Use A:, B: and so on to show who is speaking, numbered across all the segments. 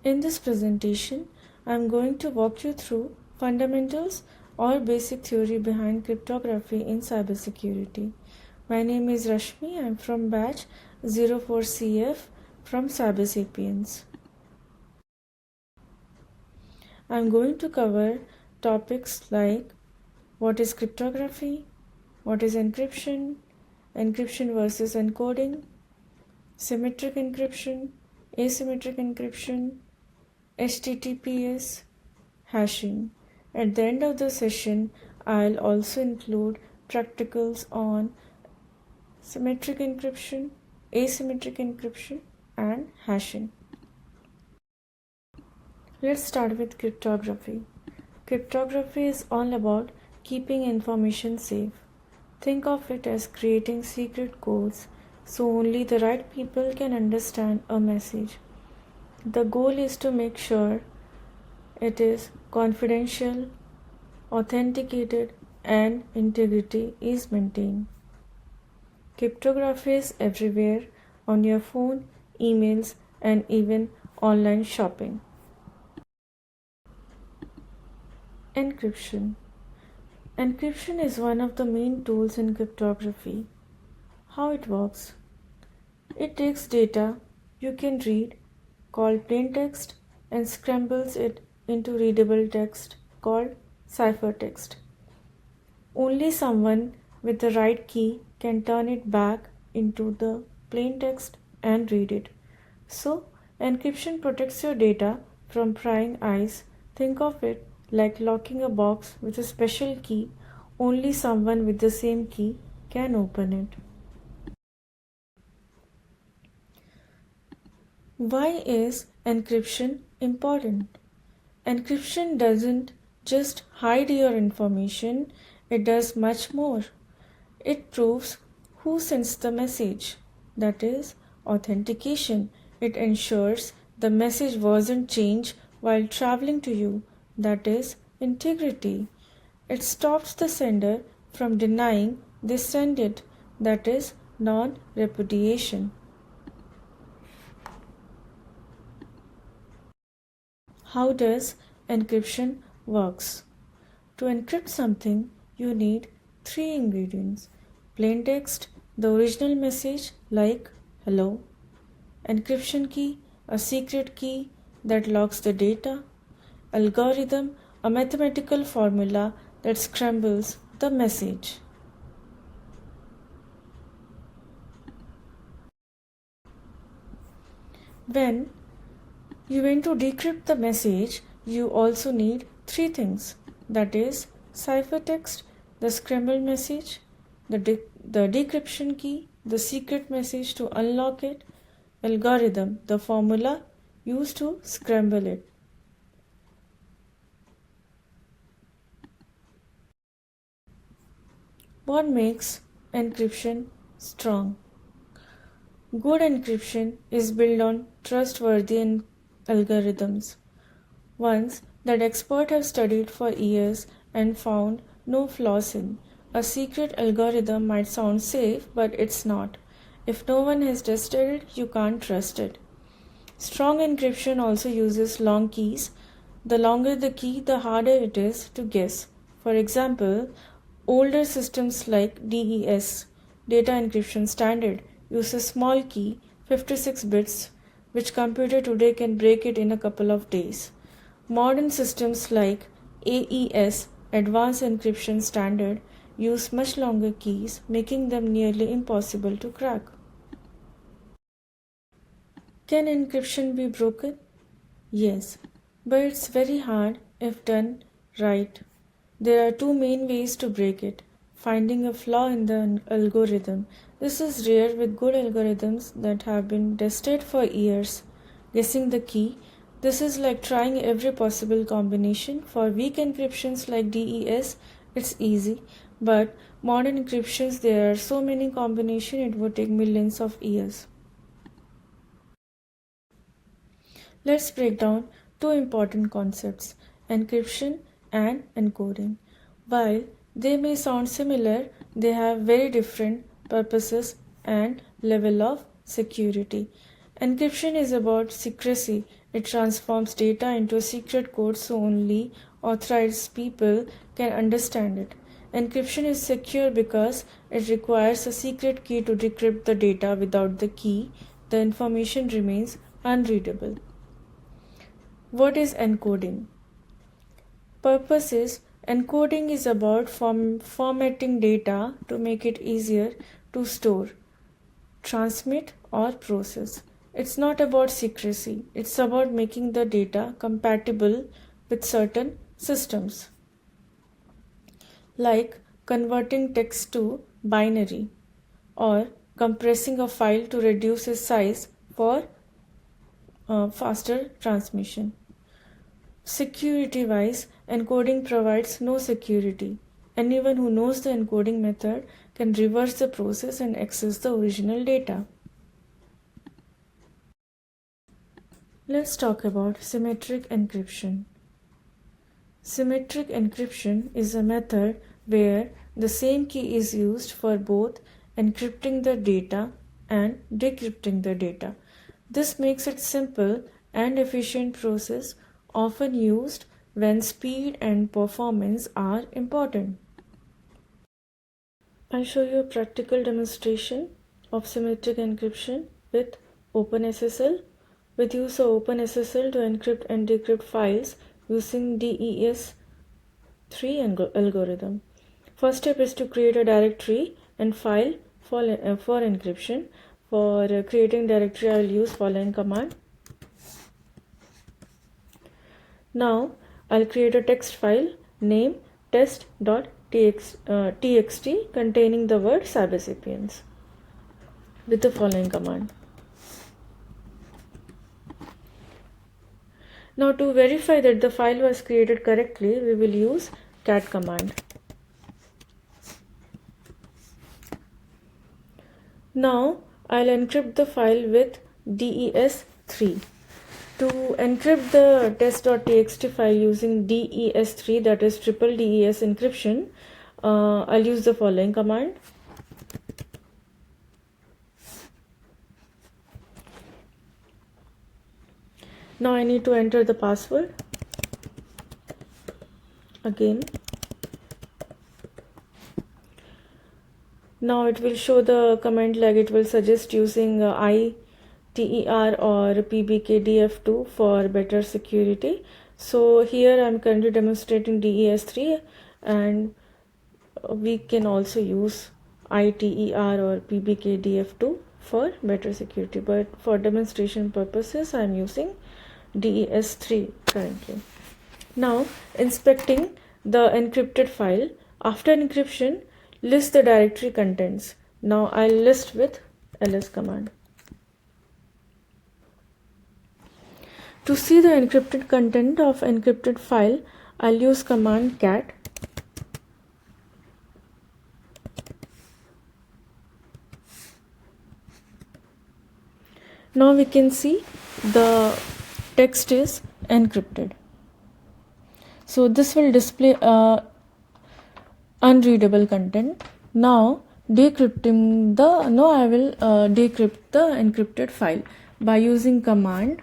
A: In this presentation, I am going to walk you through fundamentals or basic theory behind cryptography in cybersecurity. My name is Rashmi. I am from batch 04CF from CyberSapiens. I am going to cover topics like what is cryptography, what is encryption, encryption versus encoding, symmetric encryption, asymmetric encryption, HTTPS, hashing. At the end of the session, I'll also include practicals on symmetric encryption, asymmetric encryption, and hashing. Let's start with cryptography. Cryptography is all about keeping information safe. Think of it as creating secret codes so only the right people can understand a message. The goal is to make sure it is confidential, authenticated, and integrity is maintained. Cryptography is everywhere on your phone, emails, and even online shopping. Encryption. Encryption is one of the main tools in cryptography. How it works? It takes data you can read, called plain text, and scrambles it into readable text, called ciphertext. Only someone with the right key can turn it back into the plain text and read it. So, encryption protects your data from prying eyes. Think of it like locking a box with a special key. Only someone with the same key can open it. Why is encryption important? Encryption doesn't just hide your information, it does much more. It proves who sends the message, that is, authentication. It ensures the message wasn't changed while traveling to you, that is, integrity. It stops the sender from denying they sent it, that is, non-repudiation. How does encryption works? To encrypt something, you need 3 ingredients. Plain text, the original message like hello. Encryption key, a secret key that locks the data. Algorithm, a mathematical formula that scrambles the message. When you want to decrypt the message, you also need 3 things. That is, ciphertext, the scrambled message, the decryption key, the secret message to unlock it, algorithm, the formula used to scramble it. What makes encryption strong? Good encryption is built on trustworthy algorithms, ones that experts have studied for years and found no flaws in. A secret algorithm might sound safe, but it's not. If no one has tested it, you can't trust it. Strong encryption also uses long keys. The longer the key, the harder it is to guess. For example, older systems like DES, Data Encryption Standard, use a small key, 56 bits, which computer today can break it in a couple of days. Modern systems like AES, Advanced Encryption Standard, use much longer keys, making them nearly impossible to crack. Can encryption be broken? Yes, but it's very hard if done right. There are 2 main ways to break it. Finding a flaw in the algorithm. This is rare with good algorithms that have been tested for years. Guessing the key. This is like trying every possible combination. For weak encryptions like DES, it's easy. But modern encryptions, there are so many combinations it would take millions of years. Let's break down 2 important concepts, encryption and encoding. While they may sound similar, they have very different purposes and level of security. Encryption is about secrecy. It transforms data into a secret code so only authorized people can understand it. Encryption is secure because it requires a secret key to decrypt the data. Without the key, the information remains unreadable. What is encoding? Purpose is encoding is about formatting data to make it easier to store, transmit, or process. It's not about secrecy, it's about making the data compatible with certain systems, like converting text to binary or compressing a file to reduce its size for faster transmission. Security-wise, encoding provides no security. Anyone who knows the encoding method can reverse the process and access the original data. Let's talk about symmetric encryption. Symmetric encryption is a method where the same key is used for both encrypting the data and decrypting the data. This makes it simple and efficient process, often used when speed and performance are important. I'll show you a practical demonstration of symmetric encryption with OpenSSL. With use of OpenSSL to encrypt and decrypt files using DES3 algorithm. First step is to create a directory and file for encryption. For creating directory, I will use following command. Now I'll create a text file name test.txt containing the word CyberSapiens with the following command. Now to verify that the file was created correctly, we will use cat command. Now I'll encrypt the file with DES3. To encrypt the test.txt file using DES3, that is triple DES encryption, I'll use the following command. Now I need to enter the password. Again. Now it will show the command lag. It will suggest using ITER or PBKDF2 for better security. So here I am currently demonstrating DES3, and we can also use ITER or PBKDF2 for better security, but for demonstration purposes I am using DES3 currently. Now inspecting the encrypted file. After encryption, list the directory contents. Now I'll list with ls command. To see the encrypted content of encrypted file, I'll use command cat. Now we can see the text is encrypted. So this will display unreadable content. Now I will decrypt the encrypted file by using command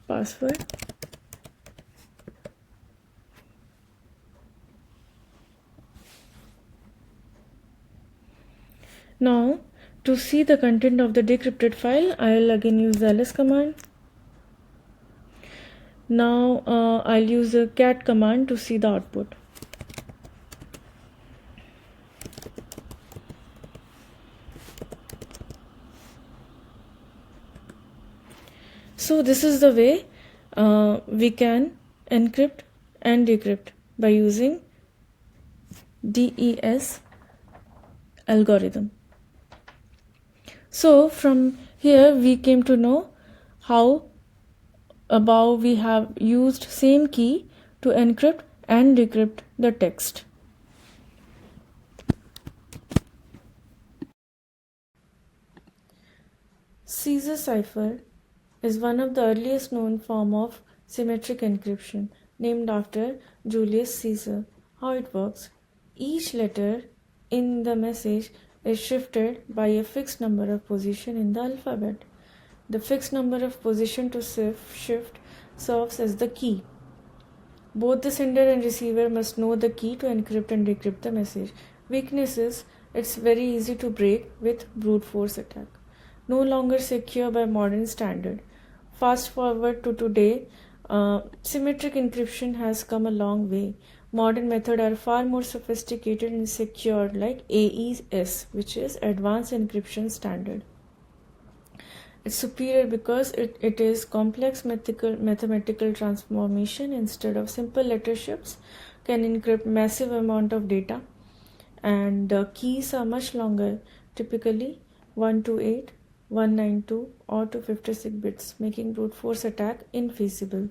A: password. Now to see the content of the decrypted file, I will again use the ls command. Now I'll use the cat command to see the output. So this is the way we can encrypt and decrypt by using DES algorithm. So from here we came to know how above we have used same key to encrypt and decrypt the text. Caesar Cipher is one of the earliest known form of symmetric encryption, named after Julius Caesar. How it works: each letter in the message is shifted by a fixed number of positions in the alphabet. The fixed number of positions to shift serves as the key. Both the sender and receiver must know the key to encrypt and decrypt the message. Weaknesses: it's very easy to break with brute force attack. No longer secure by modern standard. Fast forward to today, symmetric encryption has come a long way. Modern methods are far more sophisticated and secure, like AES, which is Advanced Encryption Standard. It's superior because it is complex mathematical transformation instead of simple letter shifts, can encrypt massive amount of data, and the keys are much longer, typically 128, 192 or 256 bits, making brute force attack infeasible.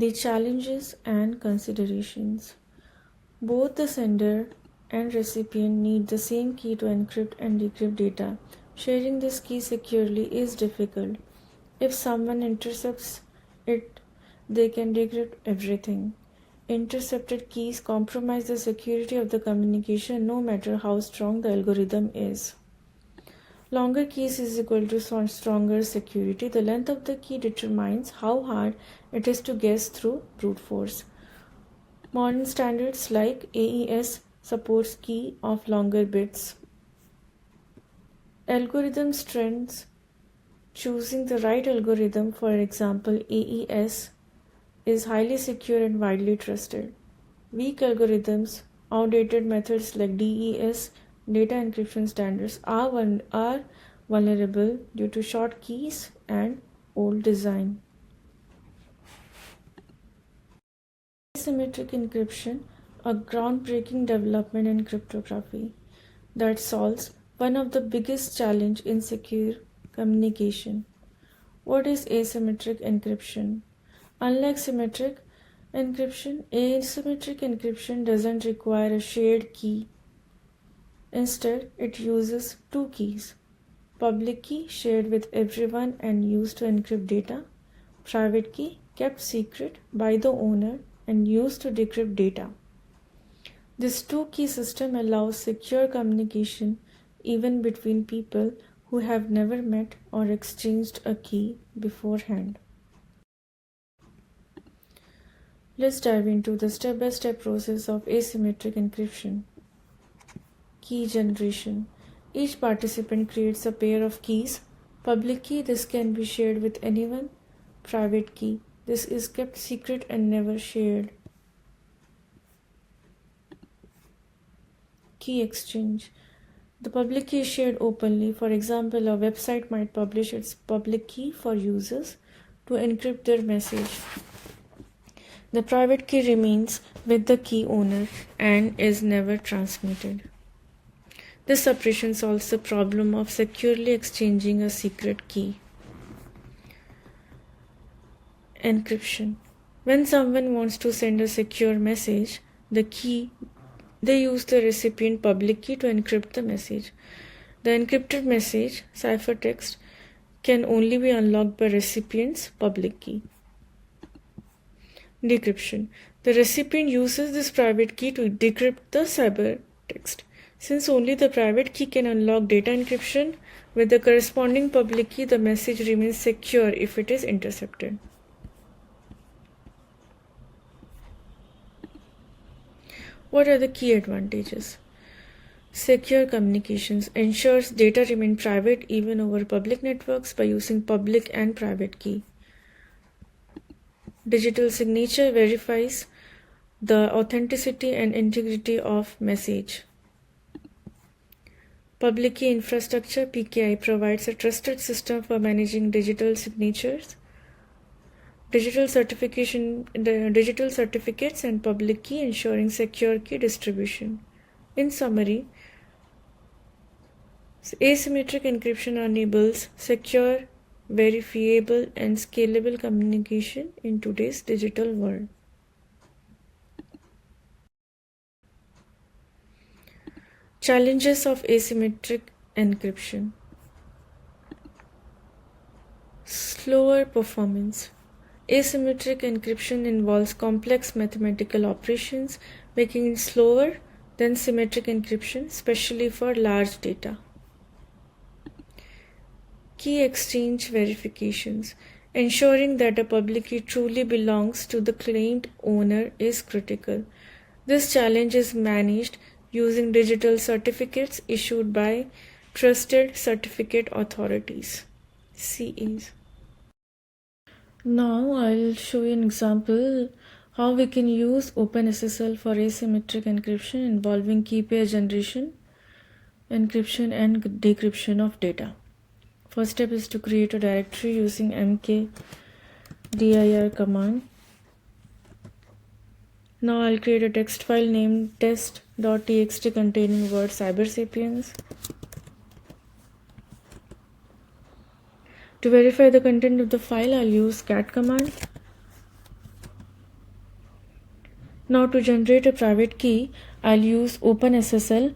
A: The challenges and considerations: both the sender and recipient need the same key to encrypt and decrypt data. Sharing this key securely is difficult. If someone intercepts it, they can decrypt everything. Intercepted keys compromise the security of the communication no matter how strong the algorithm is. Longer keys is equal to stronger security. The length of the key determines how hard it is to guess through brute force. Modern standards like AES supports key of longer bits. Algorithm strengths: choosing the right algorithm, for example AES, is highly secure and widely trusted. Weak algorithms, outdated methods like DES, data encryption standards, are vulnerable due to short keys and old design. Asymmetric encryption, a groundbreaking development in cryptography that solves one of the biggest challenges in secure communication. What is asymmetric encryption? Unlike symmetric encryption, asymmetric encryption doesn't require a shared key. Instead, it uses two keys: public key shared with everyone and used to encrypt data, private key kept secret by the owner and used to decrypt data. This two-key system allows secure communication even between people who have never met or exchanged a key beforehand. Let's dive into the step-by-step process of asymmetric encryption. Key generation. Each participant creates a pair of keys. Public key: this can be shared with anyone. Private key: this is kept secret and never shared. Key exchange. The public key is shared openly. For example, a website might publish its public key for users to encrypt their message. The private key remains with the key owner and is never transmitted. This separation solves the problem of securely exchanging a secret key. Encryption. When someone wants to send a secure message, they use the recipient public key to encrypt the message. The encrypted message, ciphertext, can only be unlocked by recipient's public key. Decryption. The recipient uses this private key to decrypt the ciphertext. Since only the private key can unlock data encryption, with the corresponding public key, the message remains secure if it is intercepted. What are the key advantages? Secure communications ensures data remain private even over public networks by using public and private key. Digital signature verifies the authenticity and integrity of message. Public key infrastructure (PKI) provides a trusted system for managing digital signatures, digital certificates, and public key, ensuring secure key distribution. In summary, asymmetric encryption enables secure, verifiable, and scalable communication in today's digital world. Challenges of asymmetric encryption. Slower performance. Asymmetric encryption involves complex mathematical operations, making it slower than symmetric encryption, especially for large data. Key exchange verifications. Ensuring that a public key truly belongs to the claimed owner is critical. This challenge is managed using digital certificates issued by Trusted Certificate Authorities (CAs). Now I'll show you an example how we can use OpenSSL for asymmetric encryption involving key pair generation, encryption, and decryption of data. First step is to create a directory using mkdir command. Now I'll create a text file named test.txt containing word CyberSapiens. To verify the content of the file, I'll use cat command. Now to generate a private key, I'll use OpenSSL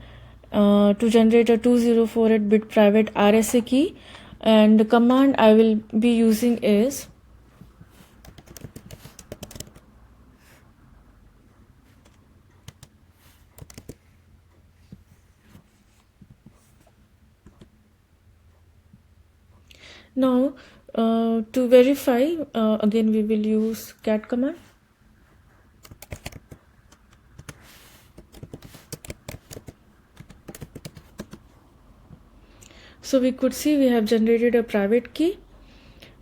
A: to generate a 2048-bit private RSA key, and the command I will be using is now to verify, again we will use cat command. So we could see we have generated a private key.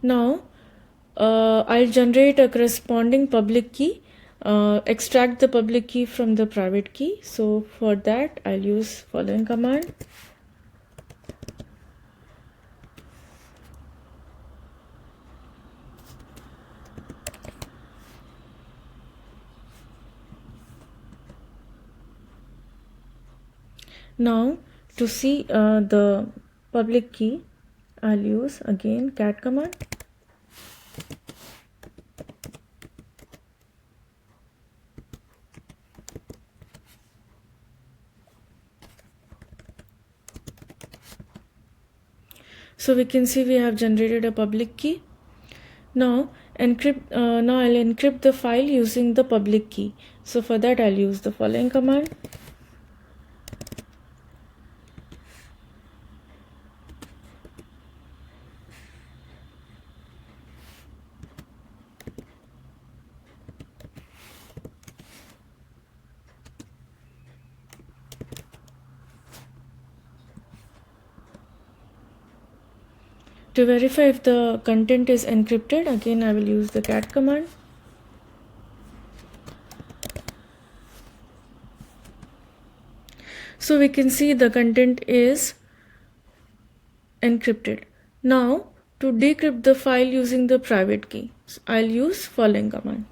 A: Now I'll generate a corresponding public key, extract the public key from the private key. So for that I'll use following command. Now to see the public key, I'll use again cat command. So we can see we have generated a public key. Now I'll encrypt the file using the public key. So for that I'll use the following command. To verify if the content is encrypted, again I will use the cat command. So we can see the content is encrypted. Now to decrypt the file using the private key, I'll use following command.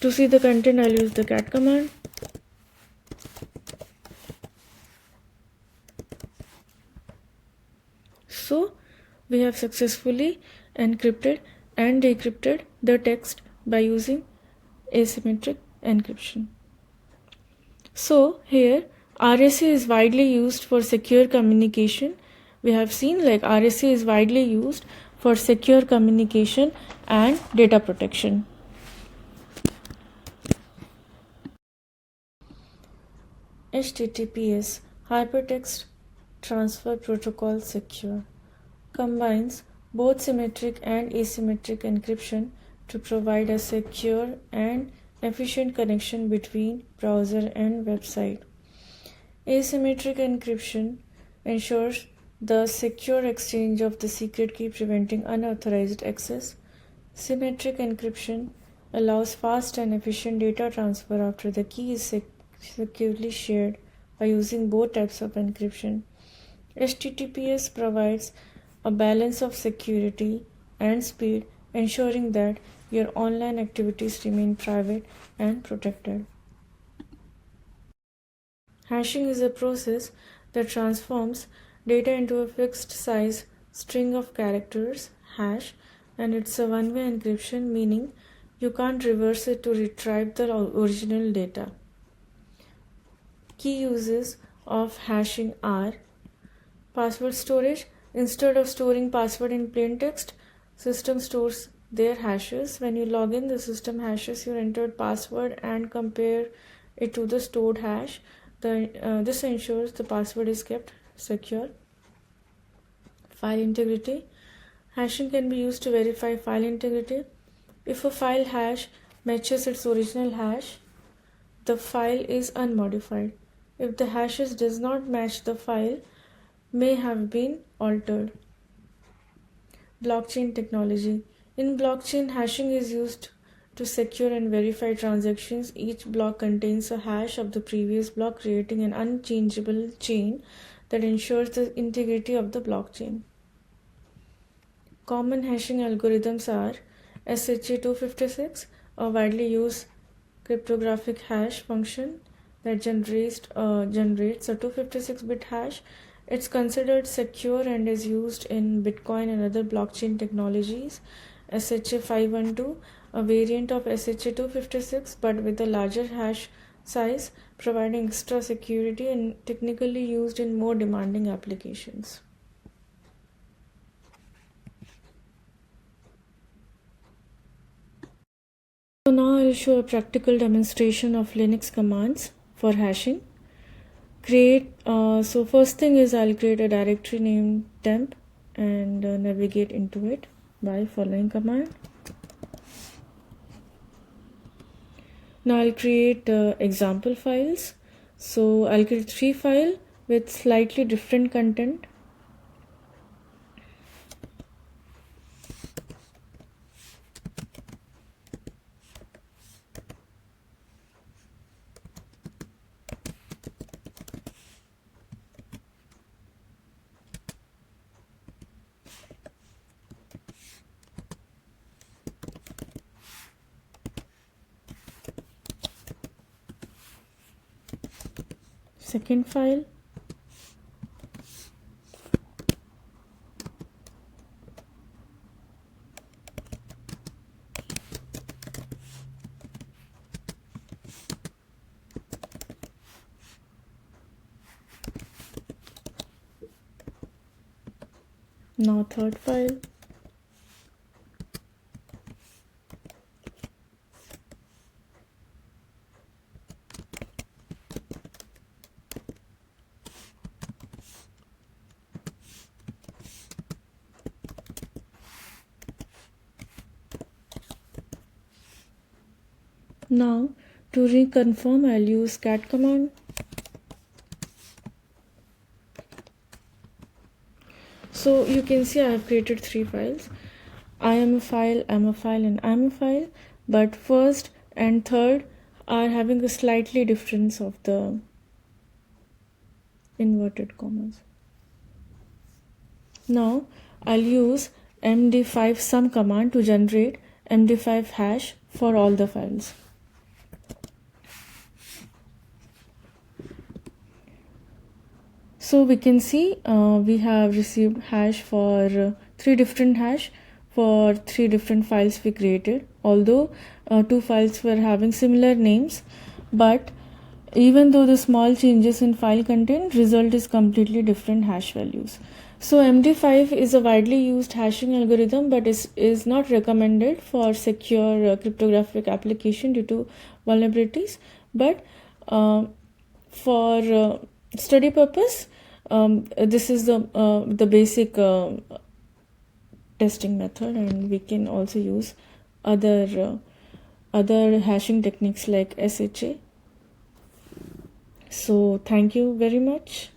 A: To see the content, I'll use the cat command. So we have successfully encrypted and decrypted the text by using asymmetric encryption. So here RSA is widely used for secure communication. We have seen RSA is widely used for secure communication and data protection. HTTPS Hypertext Transfer Protocol Secure combines both symmetric and asymmetric encryption to provide a secure and efficient connection between browser and website. Asymmetric encryption ensures the secure exchange of the secret key, preventing unauthorized access. Symmetric encryption allows fast and efficient data transfer after the key is securely shared by using both types of encryption. HTTPS provides a balance of security and speed, ensuring that your online activities remain private and protected. Hashing is a process that transforms data into a fixed size string of characters, hash, and it's a one-way encryption, meaning you can't reverse it to retrieve the original data. Key uses of hashing are password storage. Instead of storing password in plain text, system stores their hashes. When you log in, the system hashes your entered password and compare it to the stored hash. This ensures the password is kept secure. File integrity. Hashing can be used to verify file integrity. If a file hash matches its original hash, the file is unmodified. If the hashes does not match, the file may have been altered. Blockchain technology. In blockchain, hashing is used to secure and verify transactions. Each block contains a hash of the previous block, creating an unchangeable chain that ensures the integrity of the blockchain. Common hashing algorithms are SHA-256, a widely used cryptographic hash function that generates a 256-bit hash. It's considered secure and is used in Bitcoin and other blockchain technologies. SHA-512, a variant of SHA-256 but with a larger hash size, providing extra security and technically used in more demanding applications. So now I'll show a practical demonstration of Linux commands for hashing. So first thing is I'll create a directory named temp and navigate into it by following command. Now I'll create example files. So I'll create 3 files with slightly different content. Second file. Now third file. Now to reconfirm, I'll use cat command. So you can see I have created 3 files. I am a file, I'm a file, and I'm a file. But first and third are having a slightly difference of the inverted commas. Now I'll use md5 sum command to generate md5 hash for all the files. So we can see we have received hash for 3 different hash for 3 different files we created. Although 2 files were having similar names, but even though the small changes in file content, result is completely different hash values. So MD5 is a widely used hashing algorithm, but is not recommended for secure cryptographic application due to vulnerabilities. But for study purpose, this is the basic testing method, and we can also use other hashing techniques like SHA. So thank you very much.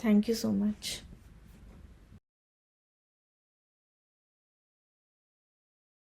A: Thank you so much.